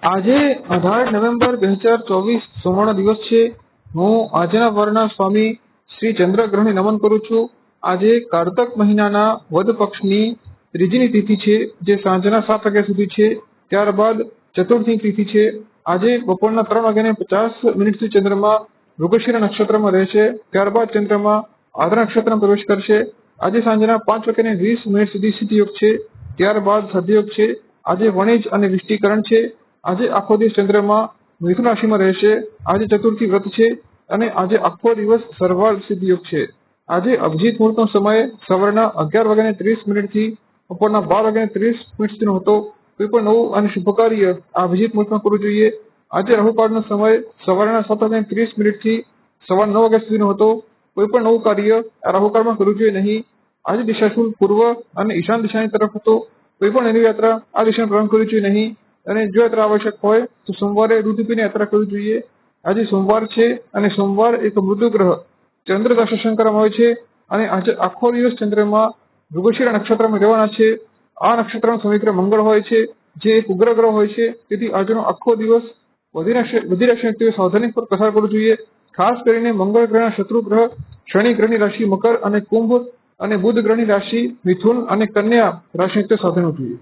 આજે 18 નવેમ્બર 2024 સોમવારનો દિવસ છે। હું આજના વારના સ્વામી શ્રી ચંદ્રગ્રહને નમન કરું છું। આજે કારતક મહિનાના વદ પક્ષની ત્રીજીની તિથિ છે, જે સાંજના 7 વાગ્યા સુધી છે। ત્યારબાદ ચતુર્થની તિથિ છે। આજે બપોરના 3:50 સુધી ચંદ્રમા મૃગશિરા નક્ષત્રમાં રહેશે। ત્યારબાદ ચંદ્રમા આદ્રા નક્ષત્રમાં પ્રવેશ કરશે। આજે સાંજના 5:20 સુધી સિદ્ધ યોગ છે। ત્યારબાદ સદયોગ છે। આજે વણિજ અને વિષ્ટિકરણ છે। આજે આખો દિવસ ચંદ્રમા મિથુન રાશિમાં રહેશે। આજે ચતુર્થી વ્રત છે અને આજે આખો દિવસ સરવાળ સિદ્ધ યોગ છે। આજે અભિજીત મુહૂર્તનો સમય સવારના 11:30 થી બપોરના 12:30 સુધીનો હતો। કોઈ પણ નવું અને શુભ કાર્ય આ અભિજીત મુહૂર્તમાં કરવું જોઈએ। આજે રાહુકાળનો સમય સવારના 7:30 થી સવા 9 વાગ્યા સુધીનો હતો। કોઈ પણ નવું કાર્ય આ રાહુકાળમાં કરવું જોઈએ નહીં। આજે દિશાશુલ પૂર્વ અને ઈશાન દિશાની તરફ હતો। કોઈ પણ એની યાત્રા આ દિશામાં પ્રારંભ કરવી જોઈએ નહીં અને જો યાત્રા આવશ્યક હોય તો સોમવારે દૂધ પીને યાત્રા કરવી જોઈએ। આજે સોમવાર છે અને સોમવાર એક મૃદુ ગ્રહ ચંદ્ર દર્શન કરવામાં આવે છે અને આજે આખો દિવસ ચંદ્રમાં મૃગશિરા નક્ષત્રમાં રહેવાના છે। આ નક્ષત્રનો સ્વામી મંગળ હોય છે, જે એક ઉગ્ર ગ્રહ હોય છે। તેથી આજનો આખો દિવસ બધી રાશિ વ્યક્તિઓએ સાવધાની પર પસાર કરવો જોઈએ। ખાસ કરીને મંગળ ગ્રહના શત્રુ ગ્રહ, શનિ ગ્રહની રાશિ મકર અને કુંભ અને બુધ ગ્રહની રાશિ મિથુન અને કન્યા રાશિ વ્યક્તિઓ સાવધાન હોવું જોઈએ।